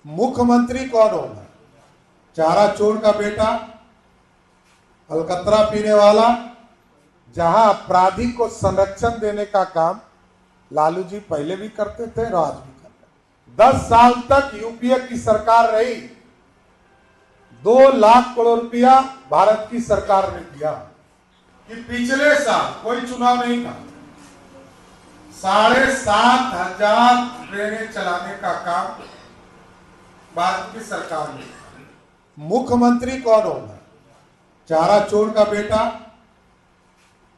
मुख्यमंत्री कौन होगा? चारा चोर का बेटा, अलकतरा पीने वाला। जहां अपराधी को संरक्षण देने का काम लालू जी पहले भी करते थे और आज भी कर रहे हैं। 10 साल तक यूपीए की सरकार रही, 2 लाख करोड़ रुपया भारत की सरकार ने दिया कि पिछले साल कोई चुनाव नहीं था, 7,500 ट्रेनें चलाने का काम भारत की सरकार ने। मुख्यमंत्री कौन होगा? चारा चोर का बेटा,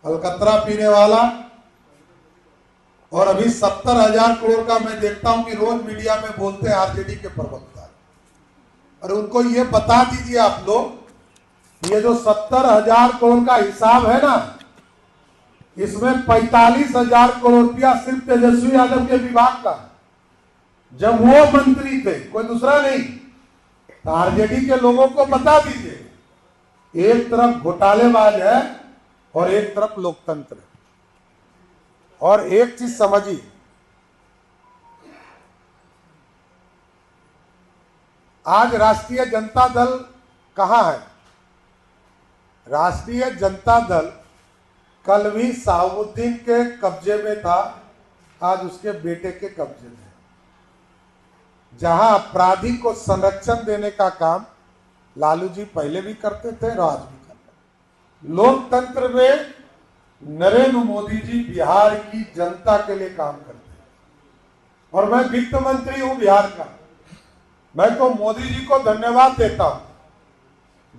अलकतरा पीने वाला। और अभी 70,000 करोड़ का मैं देखता हूं कि रोज मीडिया में बोलते हैं आरजेडी के प्रवक्ता, और उनको ये बता दीजिए आप लोग, ये जो 70,000 करोड़ का हिसाब है ना, इसमें 45,000 करोड़ रुपया सिर्फ तेजस्वी यादव के विभाग का, जब वो मंत्री थे, कोई दूसरा नहीं। तो आरजेडी के लोगों को बता दीजिए, एक तरफ घोटालेबाज है और एक तरफ लोकतंत्र है। और एक चीज समझिए, आज राष्ट्रीय जनता दल कहां है? राष्ट्रीय जनता दल कल भी साहबुद्दीन के कब्जे में था, आज उसके बेटे के कब्जे में। जहां अपराधी को संरक्षण देने का काम लालू जी पहले भी करते थे और आज भी कर रहे हैं। लोकतंत्र में नरेंद्र मोदी जी बिहार की जनता के लिए काम करते हैं, और मैं वित्त मंत्री हूं बिहार का। मैं तो मोदी जी को धन्यवाद देता हूं।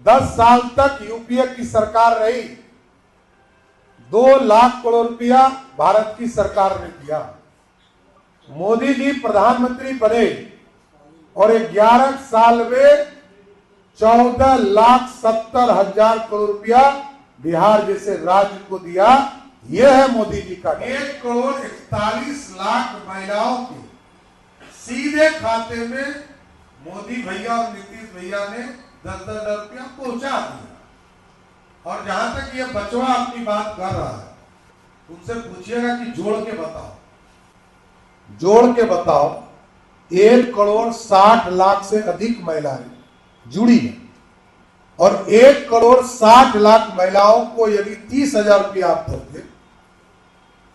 10 साल तक यूपीए की सरकार रही, 2 लाख करोड़ रुपया भारत की सरकार ने दिया। मोदी जी प्रधानमंत्री बने और 11 साल में 14,70,000 करोड़ रुपया बिहार जैसे राज्य को दिया। यह है मोदी जी का। 1,41,00,000 महिलाओं के सीधे खाते में मोदी भैया और नीतीश भैया ने 10,000 रुपया पहुंचा दिया। और जहां तक ये बचवा अपनी बात कर रहा है, उनसे पूछिएगा कि जोड़ के बताओ, 1,60,00,000 से अधिक महिलाएं जुड़ी है, और 1,60,00,000 महिलाओं को यदि 30,000 रुपया आप दोगे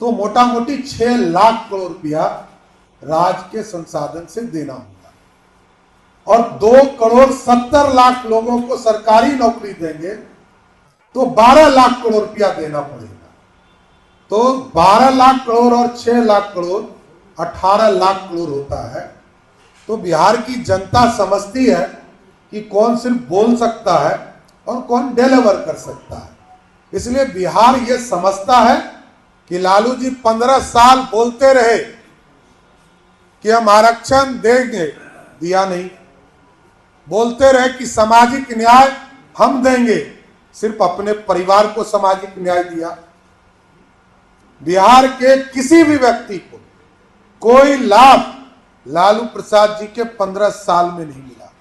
तो मोटा मोटी 6 लाख करोड़ रुपया राज्य के संसाधन से देना होगा। और 2,70,00,000 लोगों को सरकारी नौकरी देंगे तो 12 लाख करोड़ रुपया देना पड़ेगा। तो 12 लाख करोड़ और 6 लाख करोड़ 18 लाख करोड़ होता है। तो बिहार की जनता समझती है कि कौन सिर्फ बोल सकता है और कौन डिलीवर कर सकता है। इसलिए बिहार ये समझता है कि लालू जी 15 साल बोलते रहे कि हम आरक्षण देंगे, दिया नहीं। बोलते रहे कि सामाजिक न्याय हम देंगे, सिर्फ अपने परिवार को सामाजिक न्याय दिया। बिहार के किसी भी व्यक्ति को कोई लाभ लालू प्रसाद जी के 15 साल में नहीं मिला।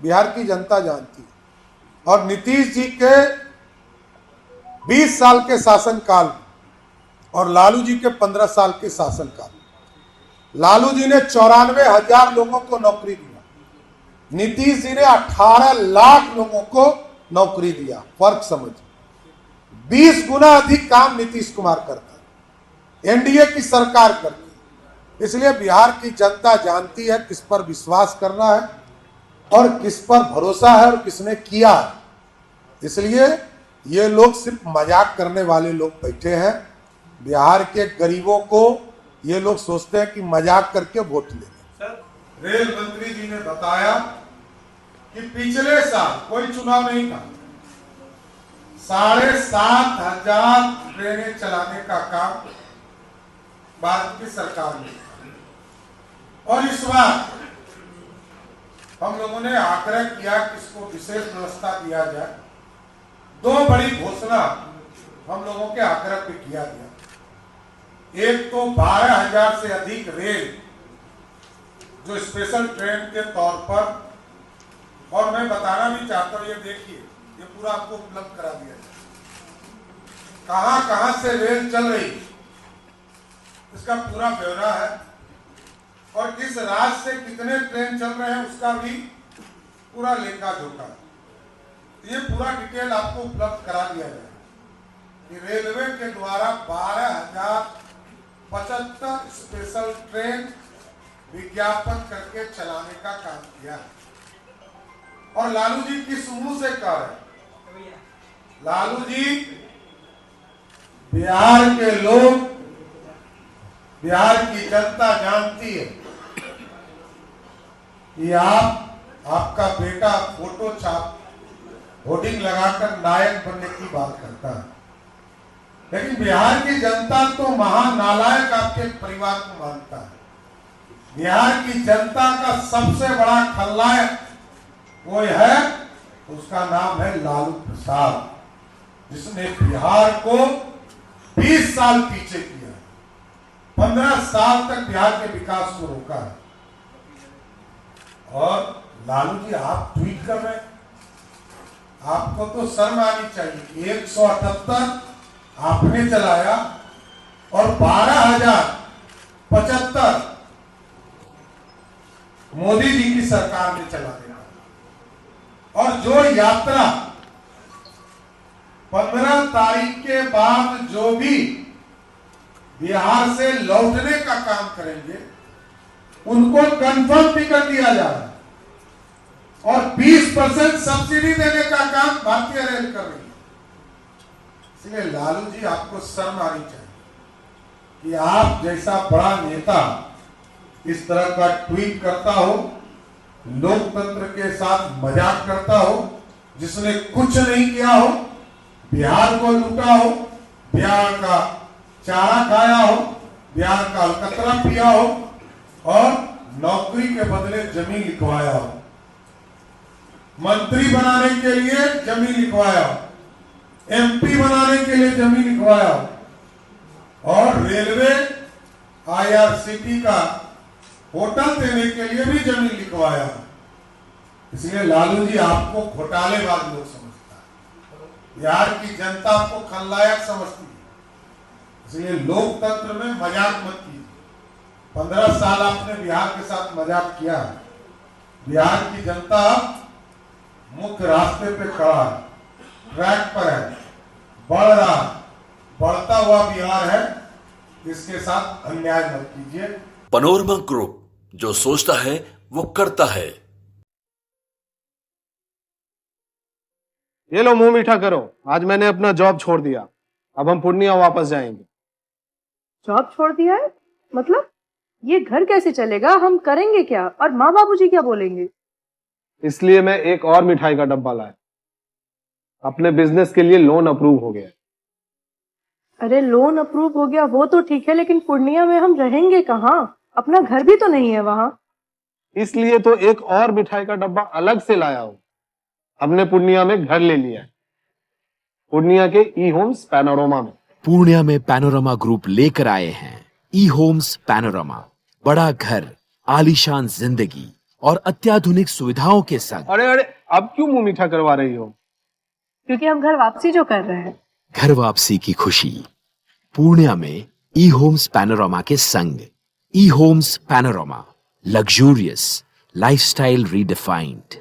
बिहार की जनता जानती है। और नीतीश जी के 20 साल के शासनकाल और लालू जी के 15 साल के शासनकाल, लालू जी ने 94,000 लोगों को नौकरी दिया, नीतीश जी ने 18 लाख लोगों को नौकरी दिया। फर्क समझिए, 20 गुना अधिक काम नीतीश कुमार करता है, एनडीए की सरकार करती है। इसलिए बिहार की जनता जानती है किस पर विश्वास करना है और किस पर भरोसा है और किसने किया है। इसलिए ये लोग सिर्फ मजाक करने वाले लोग बैठे हैं। बिहार के गरीबों को ये लोग सोचते हैं कि मजाक करके वोट लेंगे। रेल मंत्री जी ने बताया कि पिछले साल कोई चुनाव नहीं था, 7,500 ट्रेनें चलाने का काम भारत की सरकार ने। और इस बार हम लोगों ने आग्रह किया कि इसको विशेष व्यवस्था दिया जाए। 2 बड़ी घोषणा हम लोगों के आग्रह पे किया गया। एक तो 12,000 से अधिक रेल जो स्पेशल ट्रेन के तौर पर, और मैं बताना भी चाहता हूं, ये देखिए, ये पूरा आपको उपलब्ध करा दिया जाए कहां कहां से रेल चल रही, इसका पूरा ब्यौरा है। और किस राज्य से कितने ट्रेन चल रहे हैं उसका भी पूरा लेखा जोखा, ये पूरा डिटेल आपको उपलब्ध करा दिया जाए कि रेलवे के द्वारा 12,075 स्पेशल ट्रेन विज्ञापन करके चलाने का काम किया। और लालू जी किस मुंह से कह रहे हैं? लालू जी, बिहार के लोग, बिहार की जनता जानती है कि आपका बेटा फोटो छाप होर्डिंग लगाकर नायक बनने की बात करता है, लेकिन बिहार की जनता तो महानालायक आपके परिवार को मानता है। बिहार की जनता का सबसे बड़ा खलनायक कोई है, उसका नाम है लालू प्रसाद, जिसने बिहार को 20 साल पीछे किया, 15 साल तक बिहार के विकास को रोका है। और लालू जी, आप ट्वीट कर रहे हैं, आपको तो शर्म आनी चाहिए। 178 आपने चलाया और 12,075 मोदी जी की सरकार ने चला दिया। और जो यात्रा 15 तारीख के बाद जो भी बिहार से लौटने का काम करेंगे उनको कंफर्म टिकट दिया जा रहा है और 20% सब्सिडी देने का काम भारतीय रेल कर रही है। इसलिए लालू जी, आपको शर्म आनी चाहिए कि आप जैसा बड़ा नेता इस तरह का ट्वीट करता हो, लोकतंत्र के साथ मजाक करता हो, जिसने कुछ नहीं किया हो, बिहार को लूटा हो, बिहार का चारा खाया हो, बिहार का अलकतरा पिया हो और नौकरी के बदले जमीन लिखवाया हो, मंत्री बनाने के लिए जमीन लिखवाया हो, एमपी बनाने के लिए जमीन लिखवाया हो और रेलवे आईआरसीटी का होटल देने के लिए भी जमीन लिखवाया। इसलिए लालू जी, आपको घोटालेबाज लोग समझता है, बिहार की जनता आपको खलनायक समझती है। इसलिए लोकतंत्र में मजाक मत कीजिए। 15 साल आपने बिहार के साथ मजाक किया। बिहार की जनता मुख्य रास्ते पे खड़ा है, ट्रैक पर है, बढ़ रहा, बढ़ता हुआ बिहार है, इसके साथ अन्याय मत कीजिए। पैनोरमा ग्रुप, जो सोचता है वो करता है। ये लो, मुंह मीठा करो। आज मैंने अपना जॉब छोड़ दिया, अब हम पूर्णिया वापस जाएंगे। जॉब छोड़ दिया है? मतलब ये घर कैसे चलेगा? हम करेंगे क्या? और माँ बाबूजी क्या बोलेंगे? इसलिए मैं एक और मिठाई का डब्बा लाया। अपने बिजनेस के लिए लोन अप्रूव हो गया। अरे लोन अप्रूव हो गया वो तो ठीक है, लेकिन पूर्णिया में हम रहेंगे कहाँ? अपना घर भी तो नहीं है वहां। इसलिए तो एक और मिठाई का डब्बा अलग से लाया हूं। हमने पूर्णिया में घर ले लिया है, पूर्णिया के ई होम्स पैनोरमा में। पूर्णिया में पैनोरमा ग्रुप लेकर आए हैं ई होम्स पैनोरमा। बड़ा घर, आलीशान जिंदगी और अत्याधुनिक सुविधाओं के संग। अरे अरे, अब क्यों मुंह मीठा करवा रही हो? क्योंकि हम घर वापसी जो कर रहे हैं। घर वापसी की खुशी पूर्णिया में ई होम्स पैनोरमा के संग। E Homes Panorama, luxurious lifestyle redefined.